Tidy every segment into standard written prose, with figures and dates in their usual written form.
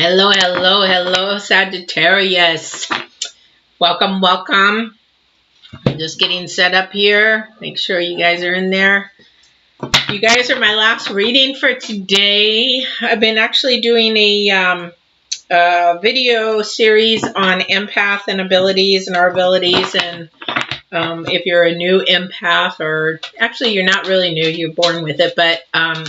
Hello, hello, hello, Sagittarius. Welcome, welcome. I'm just getting set up here. Make sure you guys are in there. You guys are my last reading for today. I've been actually doing a video series on empath and abilities and our abilities. And if you're a new empath, or actually you're not really new, you're born with it, but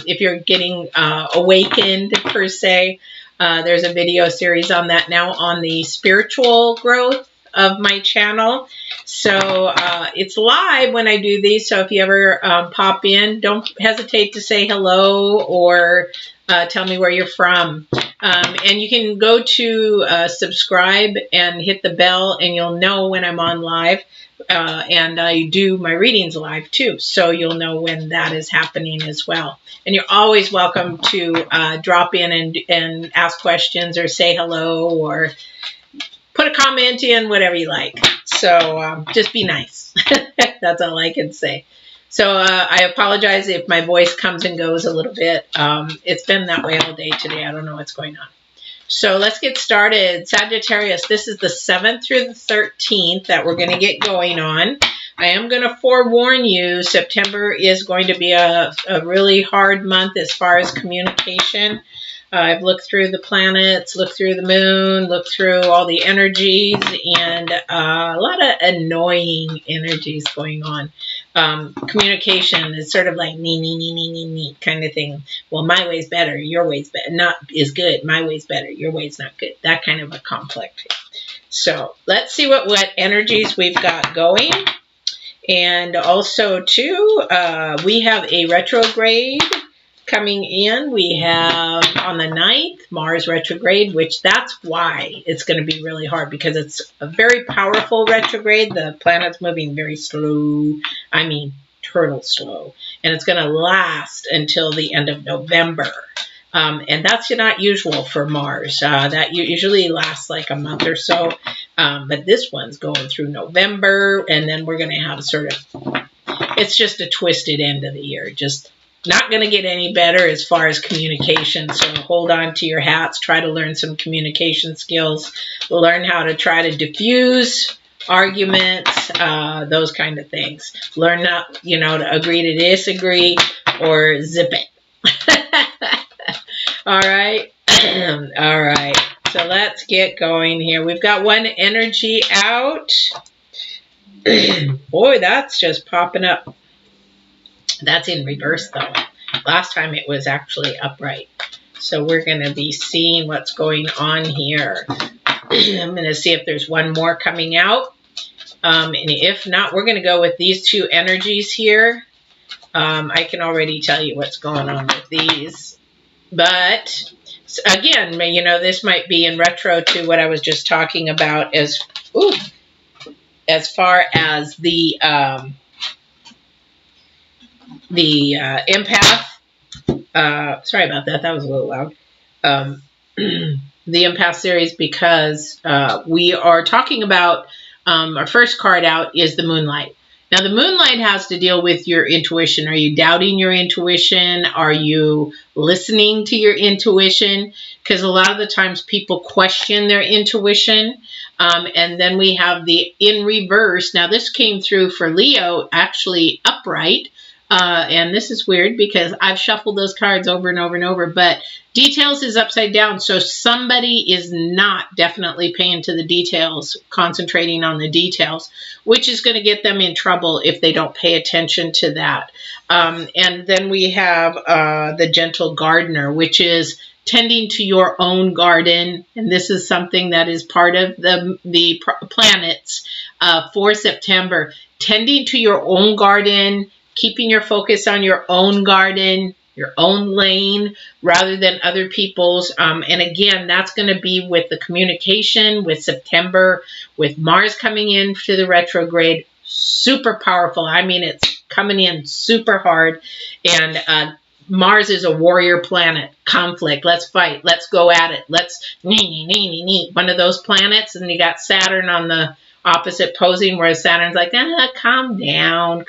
if you're getting awakened per se, there's a video series on that now on the spiritual growth of my channel. So it's live when I do these. So if you ever pop in, don't hesitate to say hello or tell me where you're from. And you can go to subscribe and hit the bell, and you'll know when I'm on live. And I do my readings live too, so you'll know when that is happening as well. And you're always welcome to drop in and ask questions or say hello or put a comment in, whatever you like. So just be nice. That's all I can say. So I apologize if my voice comes and goes a little bit. It's been that way all day today. I don't know what's going on. So let's get started. Sagittarius, this is the 7th through the 13th that we're going to get going on. I am going to forewarn you, September is going to be a really hard month as far as communication. I've looked through the planets, looked through the moon, looked through all the energies, and a lot of annoying energies going on. Communication is sort of like me kind of thing. Well, my way's better, your way's better, not is good. My way's better, your way's not good. That kind of a conflict. So let's see what energies we've got going. And also too, we have a retrograde coming in. We have on the 9th, Mars retrograde, which that's why it's going to be really hard, because it's a very powerful retrograde. The planet's moving very slow. I mean, turtle slow. And it's going to last until the end of November. And that's not usual for Mars. That usually lasts like a month or so. But this one's going through November. And then we're going to have sort of, it's just a twisted end of the year. Just not going to get any better as far as communication. So hold on to your hats. Try to learn some communication skills. Learn how to try to diffuse arguments, those kind of things. Learn not, to agree to disagree or zip it. All right. All right. So let's get going here. We've got one energy out. Boy, that's just popping up. That's in reverse, though. Last time it was actually upright. So we're going to be seeing what's going on here. I'm going to see if there's one more coming out. And if not, we're going to go with these two energies here. I can already tell you what's going on with these. But, again, this might be in retro to what I was just talking about as far as the empath, sorry about that, that was a little loud, the empath series, because we are talking about, our first card out is the moonlight. Now the moonlight has to deal with your intuition. Are you doubting your intuition? Are you listening to your intuition? Because a lot of the times people question their intuition. And then we have the in reverse. Now this came through for Leo, actually upright. And this is weird because I've shuffled those cards over and over and over, but details is upside down. So somebody is not definitely paying to the details, concentrating on the details, which is going to get them in trouble if they don't pay attention to that. And then we have the gentle gardener, which is tending to your own garden. And this is something that is part of the planets for September. Tending to your own garden, keeping your focus on your own garden, your own lane, rather than other people's. And again, that's going to be with the communication, with September, with Mars coming in to the retrograde. Super powerful. I mean, it's coming in super hard. And Mars is a warrior planet. Conflict. Let's fight. Let's go at it. Let's one of those planets. And you got Saturn on the opposite posing, whereas Saturn's like, calm down,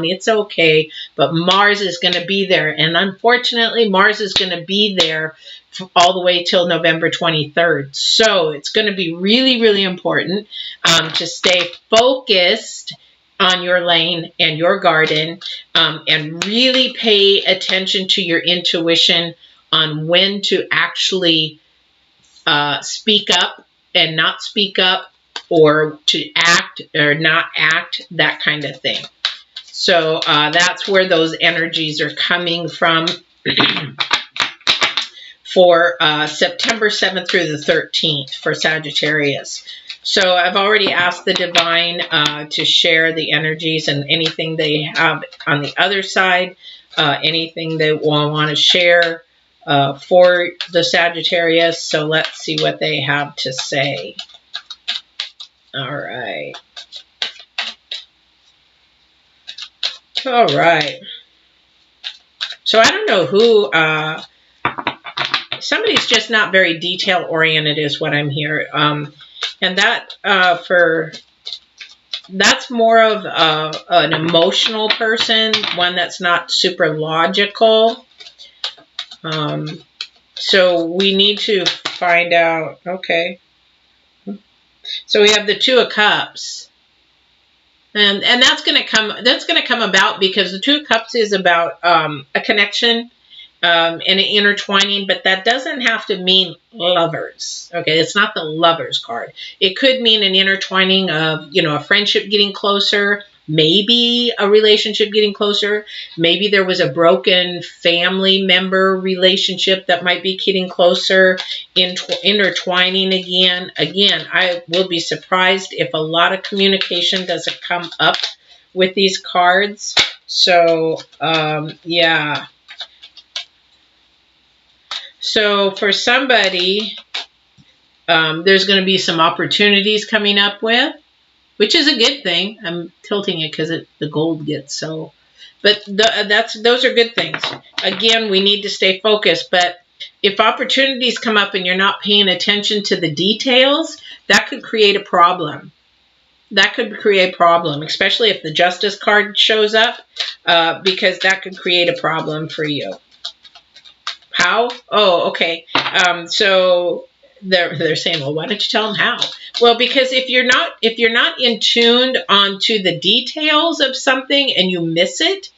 it's okay. But Mars is going to be there, and unfortunately Mars is going to be there all the way till November 23rd. So it's going to be really, really important to stay focused on your lane and your garden, and really pay attention to your intuition on when to actually speak up and not speak up, or to act or not act, that kind of thing. So that's where those energies are coming from for September 7th through the 13th for Sagittarius. So I've already asked the Divine to share the energies and anything they have on the other side, anything they want to share for the Sagittarius. So let's see what they have to say. All right. All right. So I don't know who, somebody's just not very detail oriented is what I'm hearing. And that that's more of an emotional person, one that's not super logical. So we need to find out. Okay. So we have the Two of Cups. And that's going to come about because the Two of Cups is about a connection and an intertwining, but that doesn't have to mean lovers. Okay, it's not the lovers card. It could mean an intertwining of, a friendship getting closer, maybe a relationship getting closer. Maybe there was a broken family member relationship that might be getting closer, intertwining again. Again, I will be surprised if a lot of communication doesn't come up with these cards. So, yeah. So for somebody, there's going to be some opportunities coming up with, which is a good thing. I'm tilting it because the gold gets so. But those are good things. Again, we need to stay focused. But if opportunities come up and you're not paying attention to the details, that could create a problem. That could create a problem, especially if the Justice card shows up, because that could create a problem for you. How? Oh, okay. So they're saying, well, why don't you tell them how? Well, because if you're not in tuned onto the details of something and you miss it,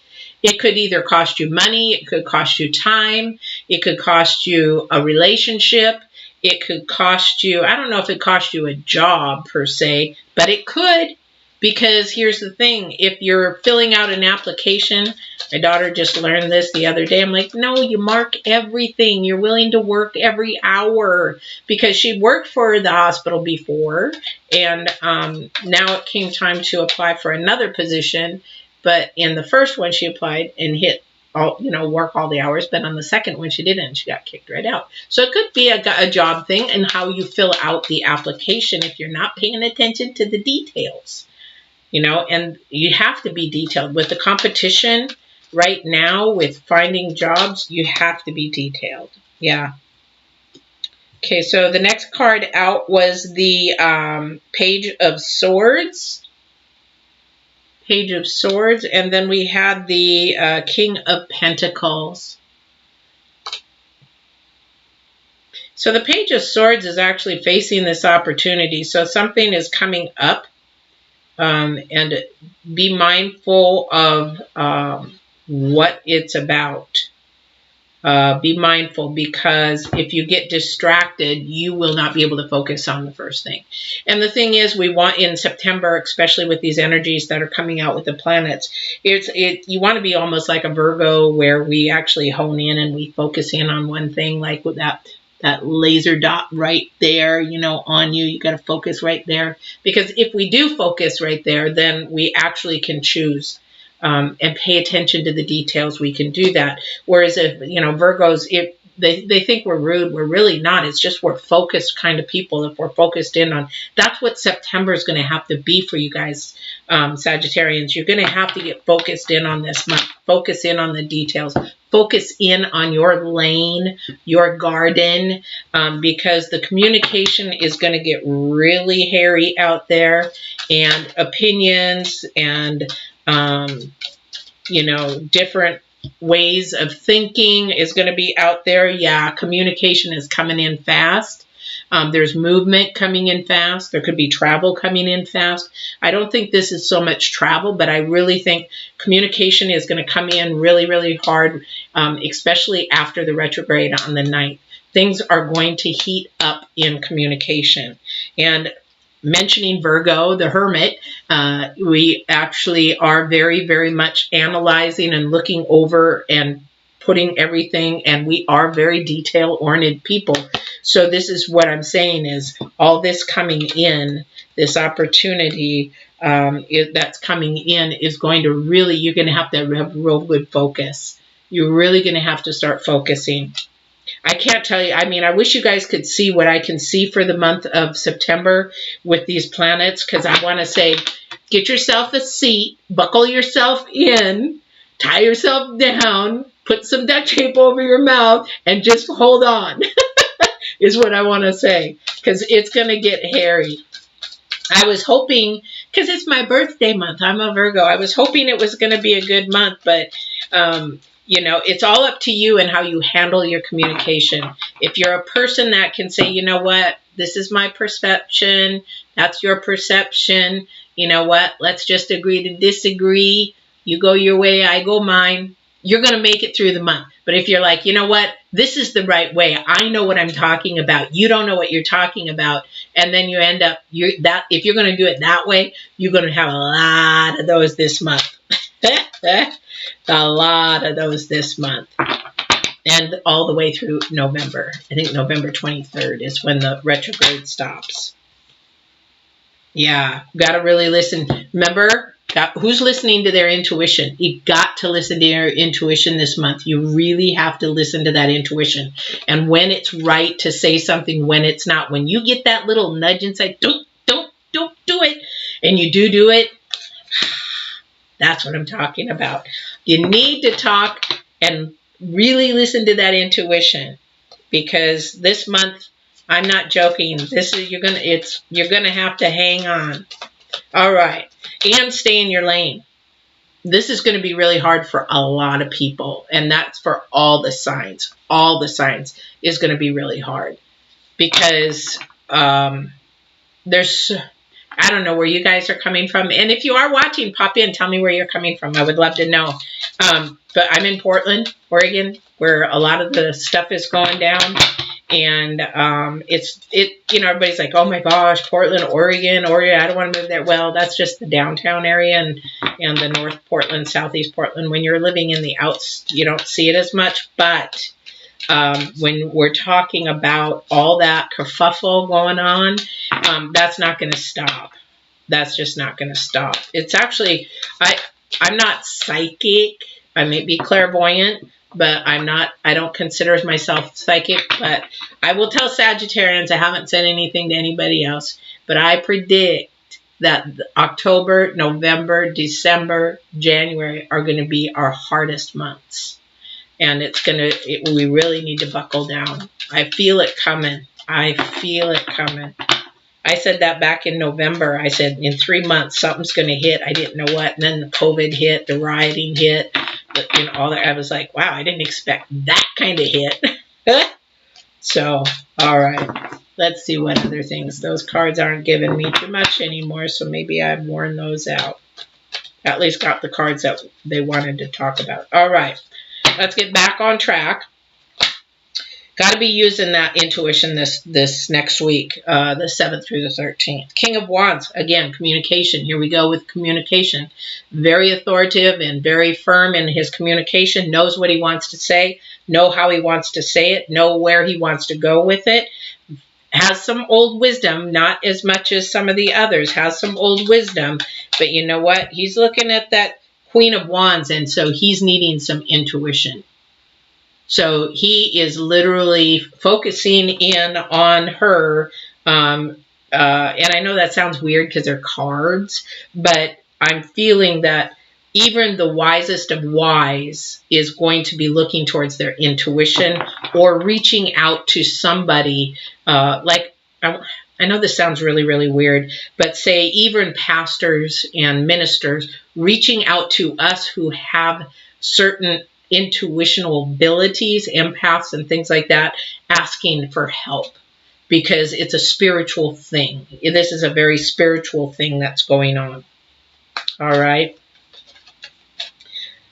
it could either cost you money, it could cost you time, it could cost you a relationship, it could cost you, I don't know if it cost you a job per se, but it could. Because here's the thing, if you're filling out an application, my daughter just learned this the other day. I'm like, no, you mark everything. You're willing to work every hour, because she worked for the hospital before. And now it came time to apply for another position. But in the first one, she applied and hit all, work all the hours. But on the second one, she didn't. She got kicked right out. So it could be a job thing and how you fill out the application if you're not paying attention to the details. And you have to be detailed. With the competition right now with finding jobs, you have to be detailed. Yeah. Okay, so the next card out was the Page of Swords. Page of Swords. And then we had the King of Pentacles. So the Page of Swords is actually facing this opportunity. So something is coming up. And be mindful of what it's about. Be mindful, because if you get distracted, you will not be able to focus on the first thing. And the thing is, we want in September, especially with these energies that are coming out with the planets, you want to be almost like a Virgo, where we actually hone in and we focus in on one thing, like with that laser dot right there, on you. You got to focus right there. Because if we do focus right there, then we actually can choose and pay attention to the details. We can do that. Whereas if, Virgos, they think we're rude. We're really not. It's just we're focused kind of people. If we're focused in on, that's what September is going to have to be for you guys, Sagittarians. You're going to have to get focused in on this month. Focus in on the details. Focus in on your lane, your garden, because the communication is going to get really hairy out there, and opinions and, you know, different ways of thinking is going to be out there. Yeah, communication is coming in fast. There's movement coming in fast. There could be travel coming in fast. I don't think this is so much travel, but I really think communication is going to come in really, really hard, especially after the retrograde on the 9th. Things are going to heat up in communication. And mentioning Virgo, the Hermit, we actually are very, very much analyzing and looking over and putting everything, and we are very detail-oriented people. So this is what I'm saying is all this coming in, this opportunity that's coming in is going to really, you're going to have real good focus. You're really going to have to start focusing. I can't tell you, I mean, I wish you guys could see what I can see for the month of September with these planets, because I want to say, get yourself a seat, buckle yourself in, tie yourself down, put some duct tape over your mouth, and just hold on, is what I want to say, because it's going to get hairy. I was hoping, because it's my birthday month, I'm a Virgo, I was hoping it was going to be a good month, but you know, it's all up to you and how you handle your communication. If you're a person that can say, you know what, this is my perception, that's your perception, you know what, let's just agree to disagree. You go your way, I go mine. You're going to make it through the month. But if you're like, you know what, this is the right way, I know what I'm talking about, you don't know what you're talking about, and then you end up, if you're going to do it that way, you're going to have a lot of those this month. A lot of those this month. And all the way through November. I think November 23rd is when the retrograde stops. Yeah, got to really listen. Remember, who's listening to their intuition? You got to listen to your intuition this month. You really have to listen to that intuition. And when it's right to say something, when it's not. When you get that little nudge inside, don't do it. And you do it. That's what I'm talking about. You need to talk and really listen to that intuition, because this month, I'm not joking. You're gonna have to hang on. All right, and stay in your lane. This is going to be really hard for a lot of people, and that's for all the signs. All the signs is going to be really hard, because there's, I don't know where you guys are coming from. And if you are watching, pop in. Tell me where you're coming from. I would love to know. But I'm in Portland, Oregon, where a lot of the stuff is going down. And you know, everybody's like, oh my gosh, Portland, Oregon, I don't want to move there. Well, that's just the downtown area and the North Portland, Southeast Portland. When you're living in the outs, you don't see it as much. But when we're talking about all that kerfuffle going on, that's not going to stop. That's just not going to stop. It's actually, I'm not psychic. I may be clairvoyant, but I don't consider myself psychic. But I will tell Sagittarians, I haven't said anything to anybody else, but I predict that October, November, December, January are going to be our hardest months. And we really need to buckle down. I feel it coming. I feel it coming. I said that back in November. I said in 3 months, something's going to hit. I didn't know what. And then the COVID hit, the rioting hit, all that. I was like, wow, I didn't expect that kind of hit. So, all right. Let's see what other things. Those cards aren't giving me too much anymore, so maybe I've worn those out. At least got the cards that they wanted to talk about. All right. Let's get back on track. Got to be using that intuition this next week, the 7th through the 13th. King of Wands, again, communication. Here we go with communication. Very authoritative and very firm in his communication. Knows what he wants to say. Know how he wants to say it. Know where he wants to go with it. Has some old wisdom, not as much as some of the others. Has some old wisdom. But you know what? He's looking at that Queen of Wands, and so he's needing some intuition. So he is literally focusing in on her. And I know that sounds weird because they're cards, but I'm feeling that even the wisest of wise is going to be looking towards their intuition or reaching out to somebody. I know this sounds really, really weird, but say even pastors and ministers reaching out to us who have certain intuitional abilities, empaths and things like that, asking for help because it's a spiritual thing. This is a very spiritual thing that's going on. All right.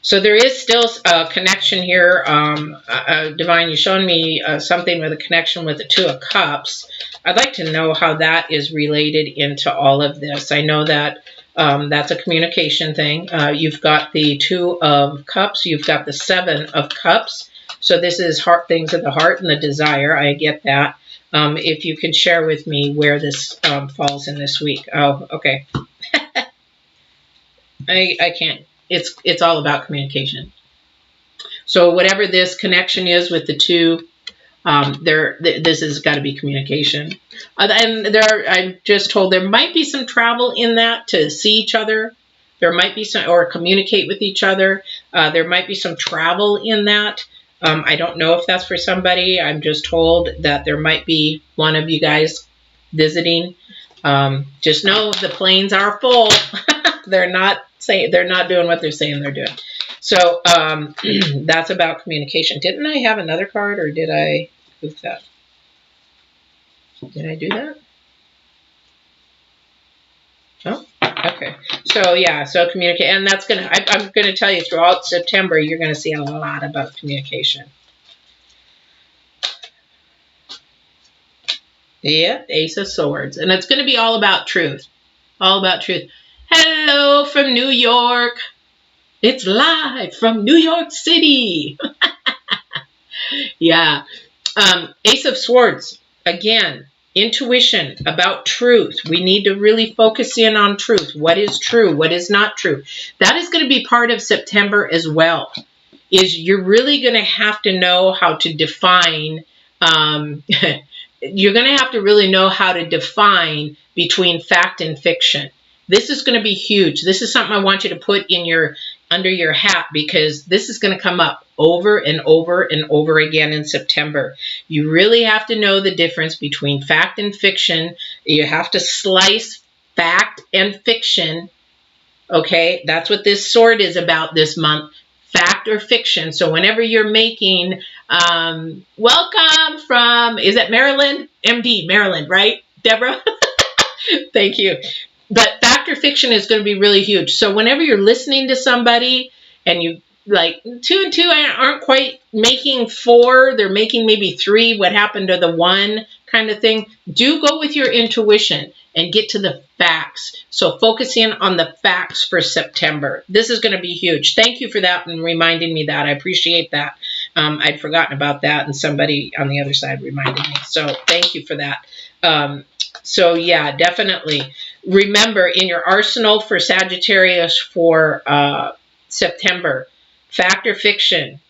So there is still a connection here. Divine, you're showing me something with a connection with the Two of Cups. I'd like to know how that is related into all of this. I know that that's a communication thing. You've got the Two of Cups. You've got the Seven of Cups. So this is heart, things of the heart and the desire. I get that. If you can share with me where this falls in this week. Oh, okay. I can't. It's all about communication. So whatever this connection is with the two, this has got to be communication. And I'm just told there might be some travel in that to see each other. There might be some, or communicate with each other. There might be some travel in that. I don't know if that's for somebody. I'm just told that there might be one of you guys visiting. Just know the planes are full. They're not doing what they're saying they're doing. So that's about communication. Didn't I have another card, or did I goof that? Did I do that? Oh, okay. So yeah, so communicate, and that's gonna. I'm gonna tell you throughout September, you're gonna see a lot about communication. Yeah, Ace of Swords, and it's gonna be all about truth. All about truth. Hello from New York. It's live from New York City. Yeah. Ace of Swords. Again, intuition about truth. We need to really focus in on truth. What is true? What is not true? That is going to be part of September as well. Is you're really going to have to know how to define. You're going to have to really know how to define between fact and fiction. This is going to be huge. This is something I want you to put in under your hat, because this is going to come up over and over and over again in September. You really have to know the difference between fact and fiction. You have to slice fact and fiction. Okay, that's what this sword is about this month. Fact or fiction. So whenever you're making, welcome from, is it Maryland? MD, Maryland, right, Deborah? Thank you. But fact or fiction is going to be really huge. So whenever you're listening to somebody and you like 2 and 2 aren't quite making 4, they're making maybe 3, what happened to the 1 kind of thing, do go with your intuition and get to the facts. So focus in on the facts for September. This is going to be huge. Thank you for that and reminding me that. I appreciate that. I'd forgotten about that, and somebody on the other side reminded me. So thank you for that. So yeah, definitely. Remember, in your arsenal for Sagittarius for September, fact or fiction,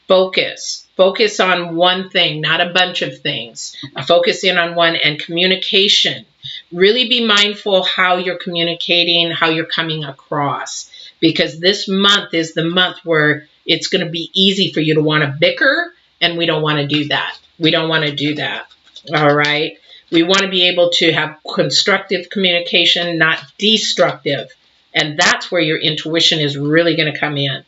focus. Focus on one thing, not a bunch of things. Focus in on one. And communication. Really be mindful how you're communicating, how you're coming across. Because this month is the month where it's going to be easy for you to want to bicker, and we don't want to do that. We don't want to do that. All right? We want to be able to have constructive communication, not destructive. And that's where your intuition is really going to come in.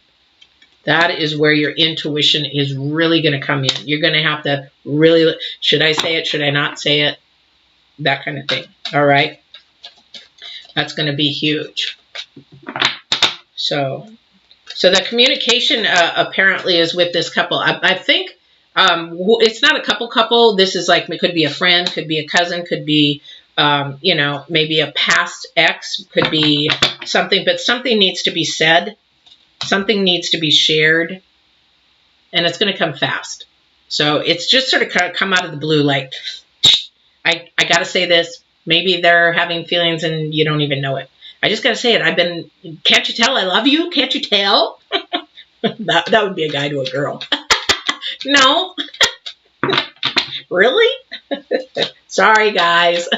That is where your intuition is really going to come in. You're going to have to really, should I say it? Should I not say it? That kind of thing. All right. That's going to be huge. So the communication apparently is with this couple. I think it's not a couple. This is like, it could be a friend, could be a cousin, could be, maybe a past ex, could be something, but something needs to be said. Something needs to be shared, and it's going to come fast. So it's just sort of come out of the blue, like, I got to say this. Maybe they're having feelings and you don't even know it. I just got to say it. Can't you tell I love you? Can't you tell? that would be a guy to a girl. No. Really? Sorry, guys.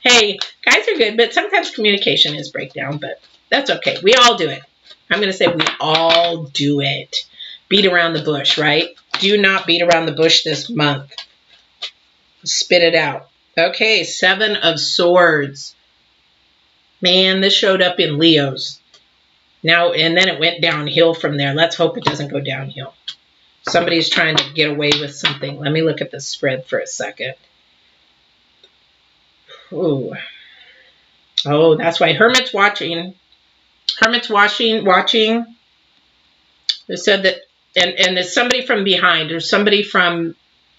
Hey, guys are good, but sometimes communication is breakdown, but that's okay. We all do it. I'm going to say we all do it. Beat around the bush, right? Do not beat around the bush this month. Spit it out. Okay, 7 of Swords. Man, this showed up in Leo's. Now, and then it went downhill from there. Let's hope it doesn't go downhill. Somebody's trying to get away with something. Let me look at the spread for a second. Ooh. Oh, that's why Hermit's watching. Hermit's watching. They said that, and there's somebody from behind, or somebody from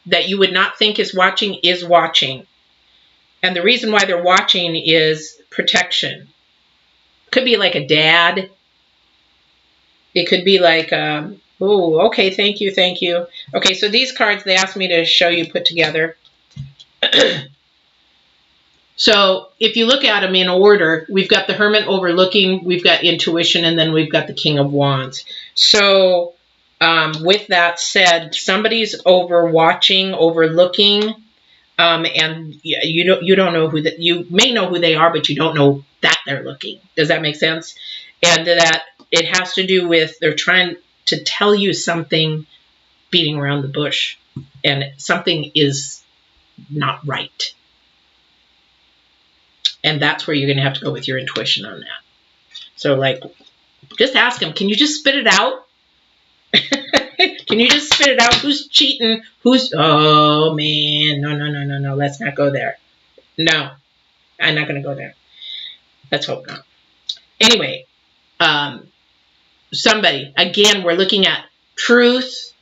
that you would not think is watching. And the reason why they're watching is protection. Could be like a dad. It could be like, oh, okay, thank you. Okay, so these cards, they asked me to show you put together. So if you look at them in order, we've got the Hermit overlooking, we've got intuition, and then we've got the King of Wands. So with that said, somebody's overwatching, overlooking, and you don't know who that, you may know who they are, but you don't know that they're looking. Does that make sense? And that it has to do with they're trying to tell you something, beating around the bush, and something is not right. And that's where you're going to have to go with your intuition on that. So, like, just ask them, can you just spit it out? Can you just spit it out? Who's cheating? Oh, man. No. Let's not go there. No. I'm not going to go there. Let's hope not. Anyway, somebody, again, we're looking at truth,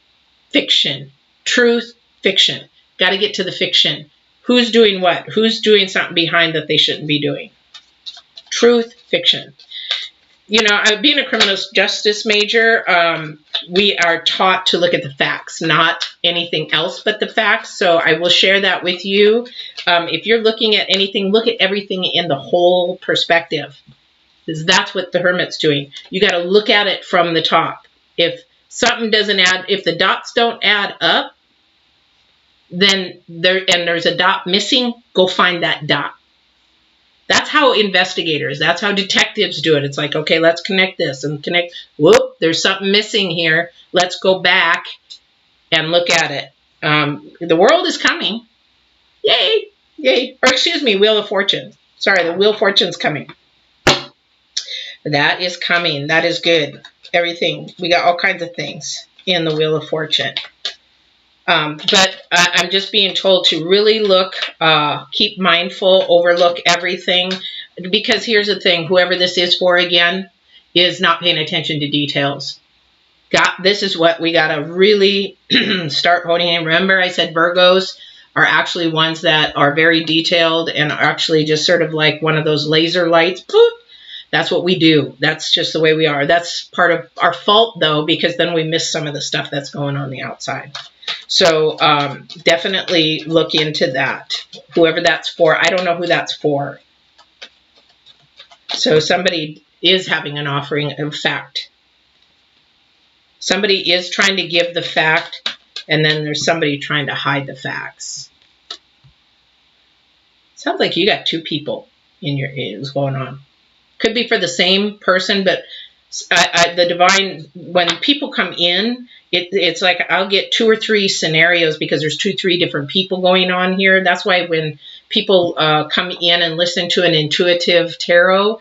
fiction. Truth, fiction. Got to get to the fiction. Who's doing what? Who's doing something behind that they shouldn't be doing? Truth, fiction. You know, being a criminal justice major, we are taught to look at the facts, not anything else but the facts. So I will share that with you. If you're looking at anything, look at everything in the whole perspective. Because that's what the Hermit's doing. You got to look at it from the top. If something doesn't add, if the dots don't add up, then there's a dot missing, go find that dot. That's how investigators, that's how detectives do it. It's like, okay, let's connect this and connect. Whoop, there's something missing here. Let's go back and look at it. The world is coming. Yay, yay. Or excuse me, Wheel of Fortune. Sorry, the Wheel of Fortune's coming. That is coming. That is good. Everything. We got all kinds of things in the Wheel of Fortune. But I'm just being told to really look, keep mindful, overlook everything. Because here's the thing, whoever this is for again is not paying attention to details. This is what we got to really start honing in. Remember I said Virgos are actually ones that are very detailed and are actually just sort of like one of those laser lights. Poof. That's what we do. That's just the way we are. That's part of our fault, though, because then we miss some of the stuff that's going on the outside. So definitely look into that. Whoever that's for, I don't know who that's for. So somebody is having an offering of fact. Somebody is trying to give the fact, and then there's somebody trying to hide the facts. Sounds like you got 2 people in your ears going on. Could be for the same person, but the divine, when people come in, it's like I'll get 2 or 3 scenarios because there's 2 or 3 different people going on here. That's why when people come in and listen to an intuitive tarot,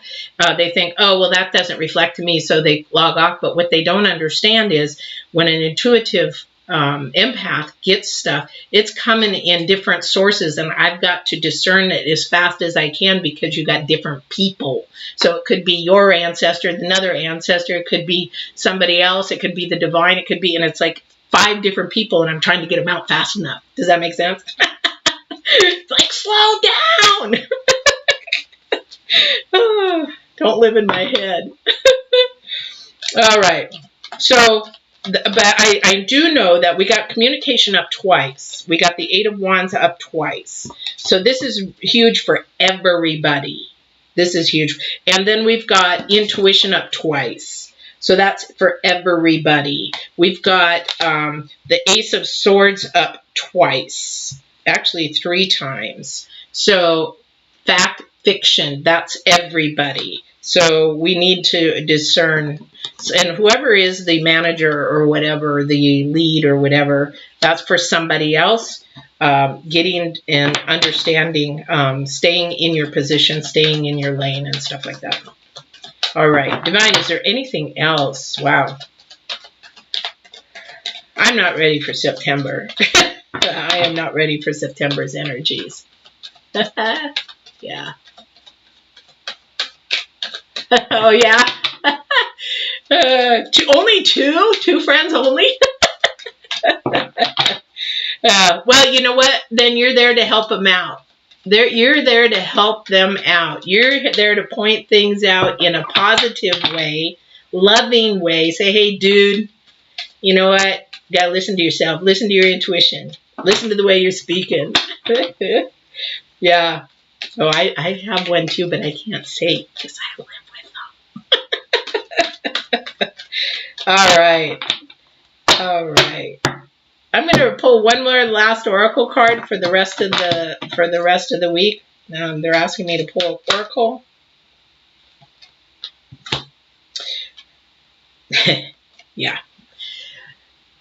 they think, oh, well, that doesn't reflect to me, so they log off. But what they don't understand is when an intuitive empath gets stuff, it's coming in different sources, and I've got to discern it as fast as I can because you got different people. So it could be your ancestor, another ancestor, it could be somebody else, it could be the divine, it could be, and it's like 5 different people, and I'm trying to get them out fast enough. Does that make sense? It's like, slow down. Oh, don't live in my head. All right. So but I do know that we got communication up twice. We got the 8 of Wands up twice. So this is huge for everybody. This is huge. And then we've got intuition up twice. So that's for everybody. We've got the Ace of Swords up twice, actually 3 times. So fact, fiction, that's everybody. So we need to discern, and whoever is the manager or whatever, the lead or whatever, that's for somebody else. Getting and understanding, staying in your position, staying in your lane and stuff like that. All right, Divine, is there anything else? Wow. I'm not ready for September. I am not ready for September's energies. Yeah. Oh, yeah. Only two? 2 friends only? Well, you know what? Then you're there to help them out. You're there to help them out. You're there to point things out in a positive way, loving way. Say, hey, dude, you know what? You got to listen to yourself. Listen to your intuition. Listen to the way you're speaking. Yeah. So I have one too, but I can't say because I live with them. All right. All right. I'm going to pull one more last oracle card for the rest of the week. They're asking me to pull an oracle. Yeah.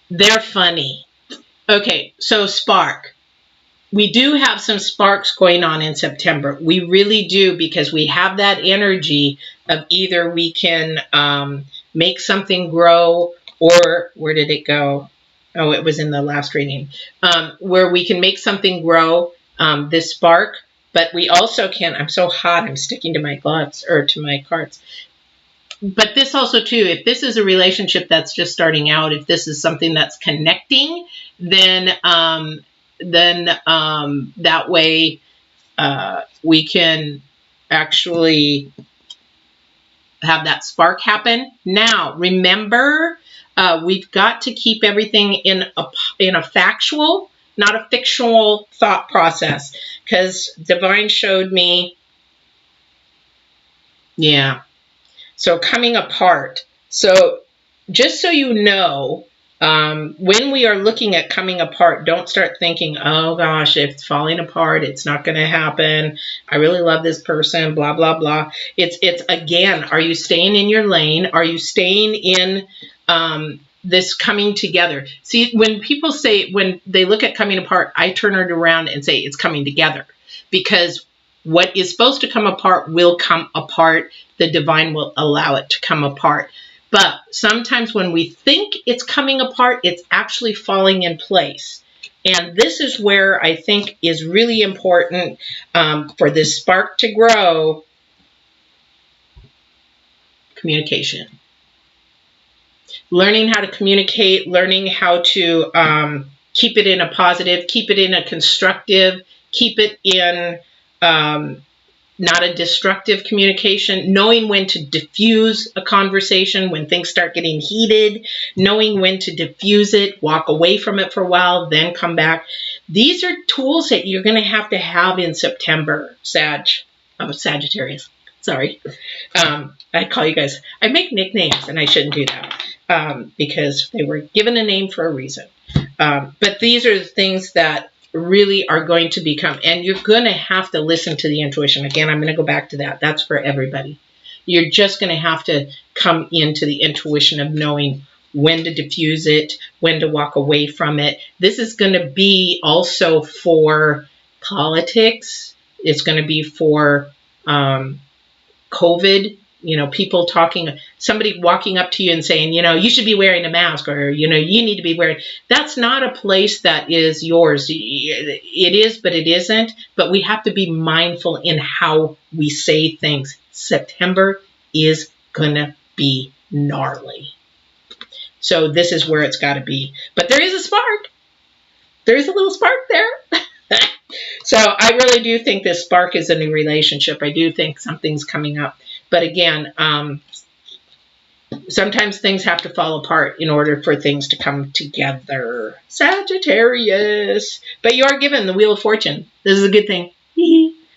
They're funny. Okay, so spark. We do have some sparks going on in September. We really do, because we have that energy of either we can make something grow, or where did it go? Oh, it was in the last reading, where we can make something grow, this spark, but we also can, I'm so hot, I'm sticking to my gloves, or to my cards. But this also too, if this is a relationship that's just starting out, if this is something that's connecting, then that way we can actually have that spark happen. Now, remember, we've got to keep everything in a factual, not a fictional thought process, because Divine showed me, yeah. So coming apart. So just so you know, when we are looking at coming apart, don't start thinking, oh gosh, if it's falling apart, it's not going to happen. I really love this person, blah, blah, blah. It's again, are you staying in your lane? Are you staying in this coming together? See, when people say, when they look at coming apart, I turn it around and say it's coming together, because what is supposed to come apart will come apart. The divine will allow it to come apart. But sometimes when we think it's coming apart, it's actually falling in place. And this is where I think is really important for this spark to grow. Communication. Learning how to communicate, learning how to keep it in a positive, keep it in a constructive, keep it in not a destructive communication, knowing when to diffuse a conversation when things start getting heated, knowing when to diffuse it, walk away from it for a while, then come back. These are tools that you're going to have in September, Sagittarius. Sorry. I call you guys, I make nicknames and I shouldn't do that because they were given a name for a reason. But these are the things that really are going to become, and you're going to have to listen to the intuition. Again, I'm going to go back to that. That's for everybody. You're just going to have to come into the intuition of knowing when to diffuse it, when to walk away from it. This is going to be also for politics. It's going to be for COVID. You know, people talking, somebody walking up to you and saying, you know, you should be wearing a mask, or, you know, you need to be wearing. That's not a place that is yours. It is, but it isn't. But we have to be mindful in how we say things. September is going to be gnarly. So this is where it's got to be. But there is a spark. There is a little spark there. So I really do think this spark is in a relationship. I do think something's coming up. But again, sometimes things have to fall apart in order for things to come together. Sagittarius. But you are given the Wheel of Fortune. This is a good thing.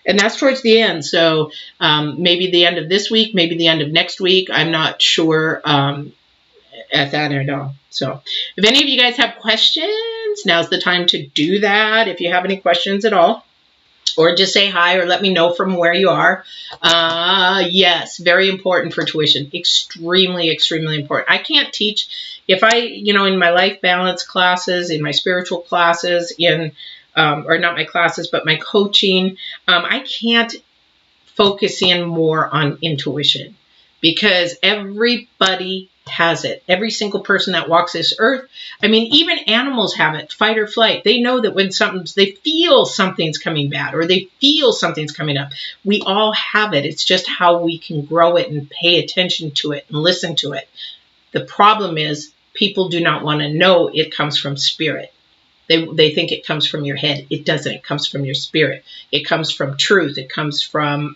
And that's towards the end. So maybe the end of this week, maybe the end of next week. I'm not sure at that end all. So if any of you guys have questions, now's the time to do that. If you have any questions at all, or just say hi or let me know from where you are. Yes, very important for tuition. Extremely, extremely important. I can't teach if I, in my life balance classes, in my spiritual classes, or not my classes, but my coaching, I can't focus in more on intuition because everybody has it. Every single person that walks this earth. I mean, even animals have it, fight or flight. They know that when they feel something's coming bad or they feel something's coming up. We all have it. It's just how we can grow it and pay attention to it and listen to it. The problem is people do not want to know it comes from spirit. They think it comes from your head. It doesn't. It comes from your spirit. It comes from truth. It comes from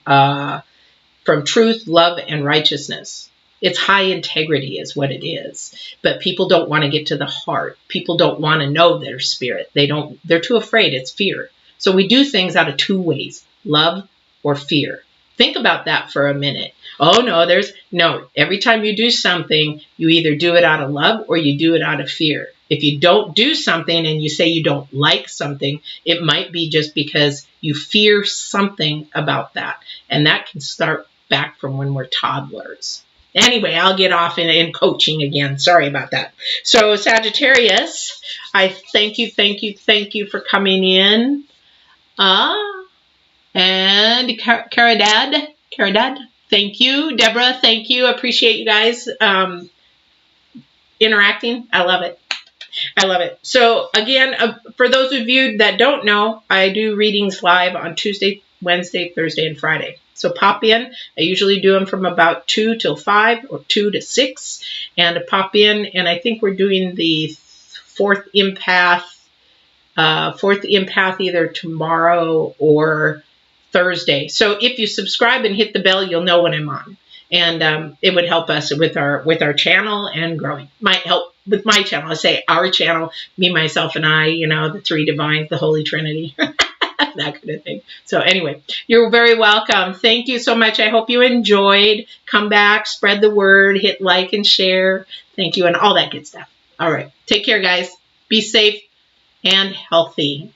truth, love, and righteousness. It's high integrity is what it is. But people don't want to get to the heart. People don't want to know their spirit. They're too afraid. It's fear. So we do things out of two ways, love or fear. Think about that for a minute. Oh, no, every time you do something, you either do it out of love or you do it out of fear. If you don't do something and you say you don't like something, it might be just because you fear something about that. And that can start back from when we're toddlers. Anyway, I'll get off in coaching again. Sorry about that. So Sagittarius, I thank you for coming in. And Caradad, thank you. Deborah, thank you. Appreciate you guys interacting. I love it. I love it. So again, for those of you that don't know, I do readings live on Tuesday, Wednesday, Thursday, and Friday. So pop in. I usually do them from about 2 till 5 or 2 to 6. And pop in, and I think we're doing the fourth empath either tomorrow or Thursday. So if you subscribe and hit the bell, you'll know when I'm on. And it would help us with our channel and growing. Might help with my channel. I say our channel, me, myself, and I, the three divines, the Holy Trinity. That kind of thing. So anyway, you're very welcome. Thank you so much. I hope you enjoyed. Come back, spread the word, hit like and share. Thank you, and all that good stuff. All right. Take care, guys. Be safe and healthy.